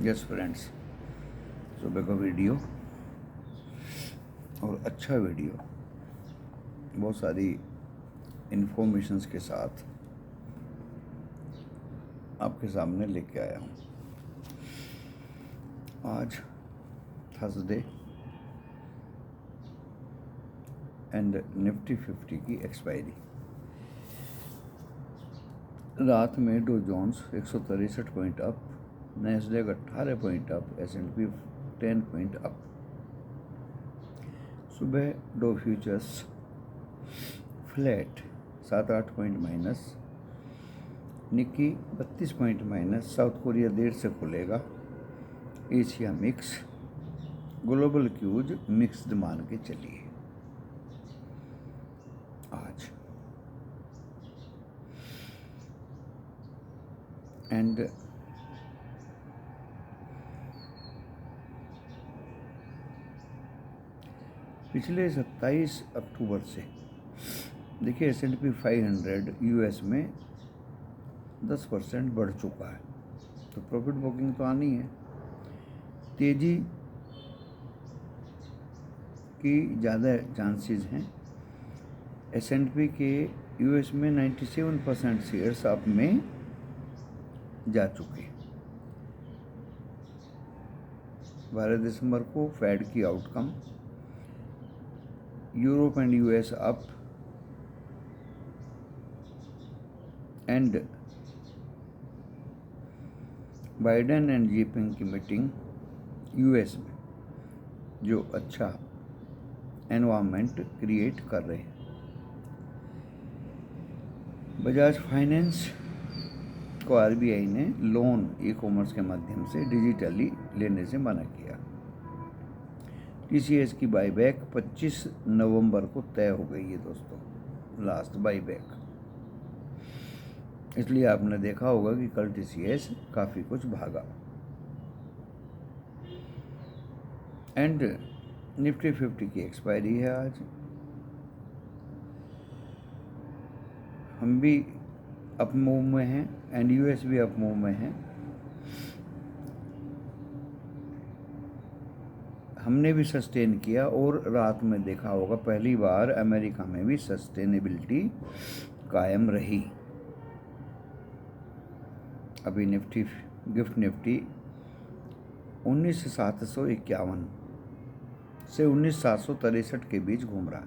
Yes friends, सुबह का video और अच्छा वीडियो बहुत सारी इन्फॉर्मेशंस के साथ आपके सामने लेके आया हूँ। आज थर्सडे एंड निफ्टी 50 की एक्सपायरी। रात में Dow Jones 163 point up, Nasdaq 18 point up, S&P 10 point up. सुबह Dow futures flat 7-8 point minus, Nikkei 32 point minus. South Korea देर से खुलेगा। Asia mix, global cues mixed मान के चलिए। आज एंड पिछले 27 अक्टूबर से देखिए S&P 500 यूएस में 10% बढ़ चुका है, तो प्रॉफिट बुकिंग तो आनी है। तेजी की ज़्यादा चांसेस हैं। S&P के यूएस में 97% शेयर्स अप में जा चुके। 12 दिसंबर को फेड की outcome, Europe and US up and Biden and Jinping की मीटिंग यूएस में जो अच्छा एनवायरनमेंट क्रिएट कर रहे हैं। बजाज फाइनेंस को आरबीआई ने लोन ई-कॉमर्स के माध्यम से डिजिटली लेने से मना किया। टीसीएस की बाईबैक 25 नवंबर को तय हो गई है दोस्तों, लास्ट बाईबैक। इसलिए आपने देखा होगा कि कल टीसीएस काफ़ी कुछ भागा। एंड निफ्टी 50 की एक्सपायरी है आज। हम भी अप मूव में हैं एंड यूएस भी अप मूव में हैं। हमने भी सस्टेन किया और रात में देखा होगा पहली बार अमेरिका में भी सस्टेनेबिलिटी कायम रही। अभी निफ्टी गिफ्ट निफ्टी 19,751 से 19,763 के बीच घूम रहा।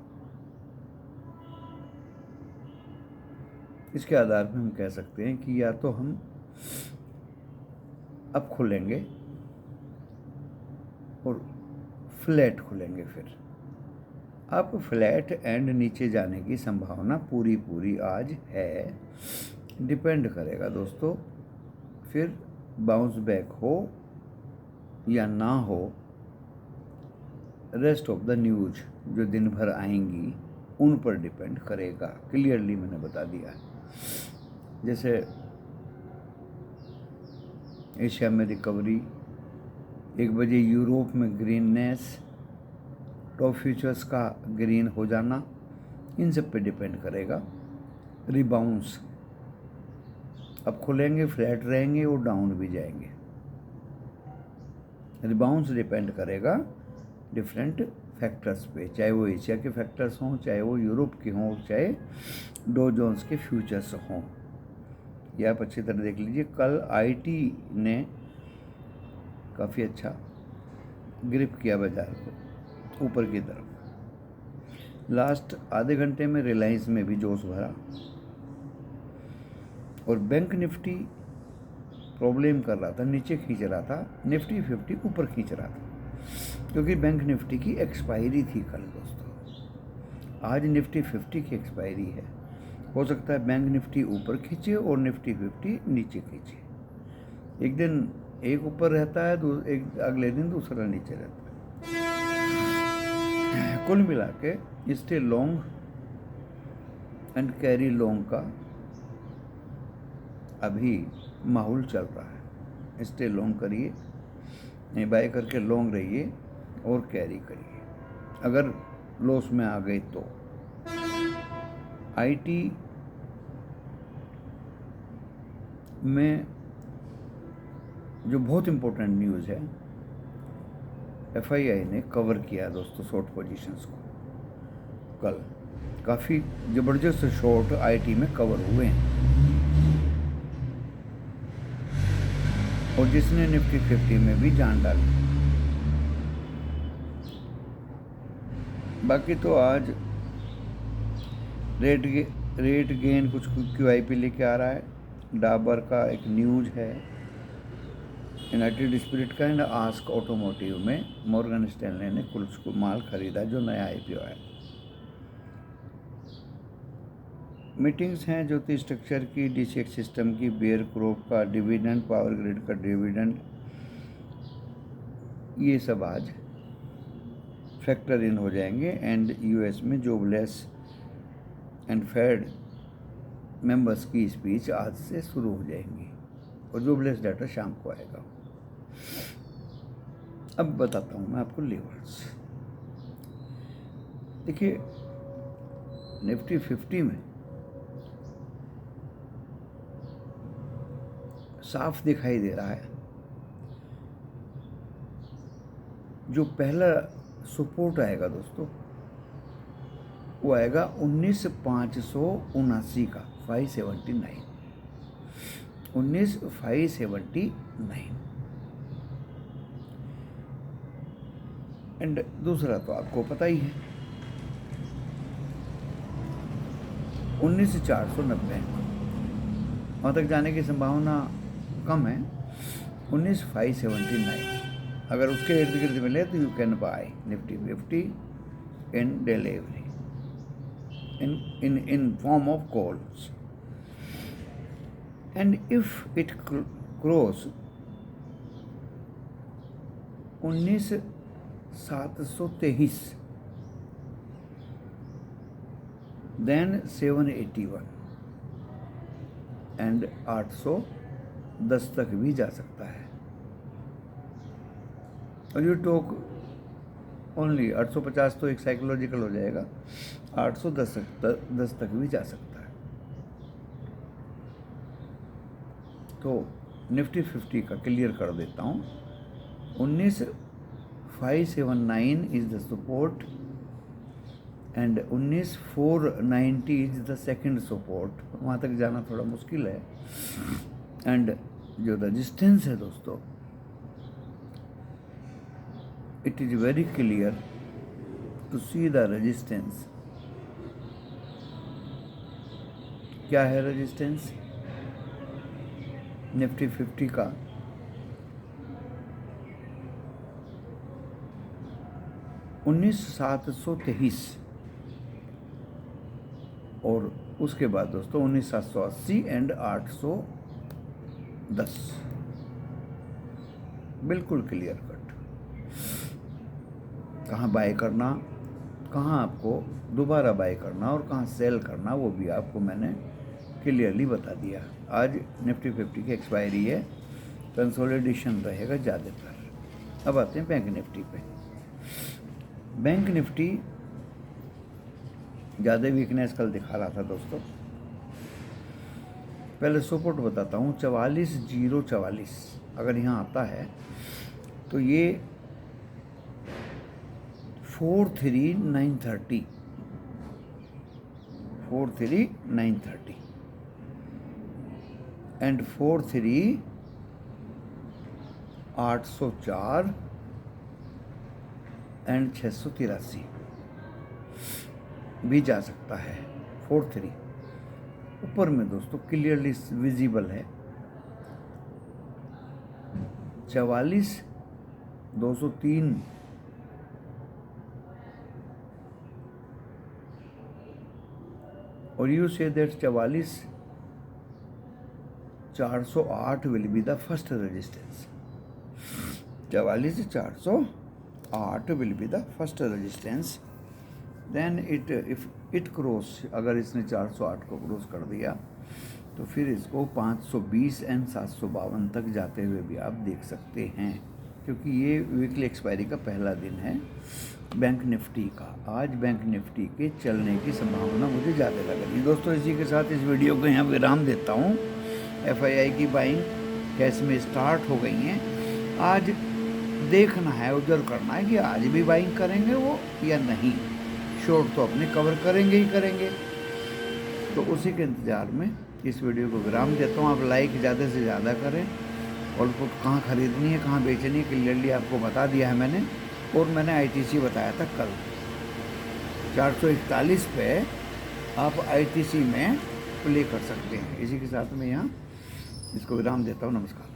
इसके आधार पर हम कह सकते हैं कि या तो हम अब खुलेंगे और फ्लैट खुलेंगे। फिर अब फ्लैट एंड नीचे जाने की संभावना पूरी आज है। डिपेंड करेगा दोस्तों, फिर बाउंस बैक हो या ना हो, रेस्ट ऑफ द न्यूज जो दिन भर आएंगी उन पर डिपेंड करेगा। क्लियरली मैंने बता दिया है। जैसे एशिया में रिकवरी, 1 बजे यूरोप में ग्रीननेस, टॉप फ्यूचर्स का ग्रीन हो जाना, इन सब पे डिपेंड करेगा। रिबाउंस अब खुलेंगे, फ्लैट रहेंगे और डाउन भी जाएंगे। रिबाउंस डिपेंड करेगा डिफरेंट फैक्टर्स पे, चाहे वो एशिया के फैक्टर्स हों, चाहे वो यूरोप के हों, चाहे डो जोन्स के फ्यूचर्स हों। ये आप अच्छी तरह देख लीजिए। कल आईटी ने काफ़ी अच्छा ग्रिप किया बाजार को ऊपर की तरफ। लास्ट आधे घंटे में रिलायंस में भी जोश भरा और बैंक निफ्टी प्रॉब्लम कर रहा था, नीचे खींच रहा था, निफ्टी 50 ऊपर खींच रहा था क्योंकि बैंक निफ्टी की एक्सपायरी थी कल दोस्तों। आज निफ्टी 50 की एक्सपायरी है। हो सकता है बैंक निफ्टी ऊपर खींचे और निफ्टी 50 नीचे खींचे। एक दिन एक ऊपर रहता है, एक अगले दिन दूसरा नीचे रहता है। कुल मिला के stay long and carry long का अभी माहौल चल रहा है। स्टे लॉन्ग करिए, नहीं बाय करके लॉन्ग रहिए और कैरी करिए। अगर लॉस में आ गए तो आईटी में जो बहुत इम्पोर्टेंट न्यूज़ है, FII ने कवर किया दोस्तों शॉर्ट पोजीशंस को। कल काफ़ी ज़बरदस्त शॉर्ट IT में कवर हुए हैं, और जिसने निफ्टी 50 में भी जान डाली। बाकी तो आज रेट गेन कुछ QIP लेके आ रहा है। डाबर का एक न्यूज़ है, यूनाइटेड स्पिरिट का एंड आस्क ऑटोमोटिव में मॉर्गन स्टैनले ने कुछ माल खरीदा जो नया IPO है। मीटिंग्स हैं ज्योति स्ट्रक्चर की, DCX सिस्टम की, बेयर क्रॉप का डिविडेंड, पावर ग्रिड का डिविडेंड, ये सब आज फैक्टर इन हो जाएंगे। एंड US में जॉबलेस एंड फेड मेंबर्स की स्पीच आज से शुरू हो जाएंगी, और जॉबलेस डाटा शाम को आएगा। अब बताता हूँ मैं आपको लेवल्स। देखिए निफ्टी 50 में साफ दिखाई दे रहा है, जो पहला सपोर्ट आएगा दोस्तों वो आएगा 19,579 का, 579, 19,579। एंड दूसरा तो आपको पता ही है 19,490, वहाँ तक जाने की संभावना कम है। 19,579 अगर उसके इर्द गिर्द मिले तो you can buy Nifty 50 in delivery in form of calls, and if it cross 19,723 then 781 and 810 तक भी जा सकता है। और यू टॉक ओनली 850 तो एक साइकोलॉजिकल हो जाएगा, 810 तक भी जा सकता है। तो निफ्टी 50 का क्लियर कर देता हूँ, 19,579 is the support and 19,490 is the second support. वहाँ तक जाना थोड़ा मुश्किल है। एंड जो रेजिस्टेंस है दोस्तों, it is very clear to see the resistance। क्या है रेजिस्टेंस निफ्टी 50 का? 19,723 और उसके बाद दोस्तों 19,780 एंड 810, बिल्कुल क्लियर कट। कहाँ बाय करना, कहाँ आपको दोबारा बाय करना और कहाँ सेल करना, वो भी आपको मैंने क्लियरली बता दिया। आज निफ्टी 50 की एक्सपायरी है, कंसोलिडेशन रहेगा ज़्यादातर। अब आते हैं बैंक निफ्टी पे। बैंक निफ्टी ज़्यादा वीकनेस कल दिखा रहा था दोस्तों। पहले सपोर्ट बताता हूँ, 44,044 अगर यहाँ आता है तो ये 43,930 एंड 43,804 एंड 683 भी जा सकता है। 43 ऊपर में दोस्तों क्लियरली विजिबल है, 44,203 और you say that 44,408 will be the first resistance। 44,408 will be the first resistance। then if it cross, अगर इसने 408 को क्रॉस कर दिया तो फिर इसको 520 एंड 752 तक जाते हुए भी आप देख सकते हैं, क्योंकि ये वीकली एक्सपायरी का पहला दिन है बैंक निफ्टी का। आज बैंक निफ्टी के चलने की संभावना मुझे ज़्यादा लग रही है दोस्तों। इसी के साथ इस वीडियो को यहाँ विराम देता हूँ। FII की बाइंग कैश में स्टार्ट हो गई हैं। आज देखना है, ऑब्जर्व करना है कि आज भी बाइंग करेंगे वो या नहीं। शॉर्ट तो अपने कवर करेंगे ही करेंगे। तो उसी के इंतज़ार में इस वीडियो को विराम देता हूँ। आप लाइक ज़्यादा से ज़्यादा करें। और पुट कहाँ ख़रीदनी है, कहाँ बेचनी है, क्लियरली आपको बता दिया है मैंने। और मैंने ITC बताया था कल 441 पे आप ITC में प्ले कर सकते हैं। इसी के साथ में यहाँ इसको विराम देता हूँ। नमस्कार।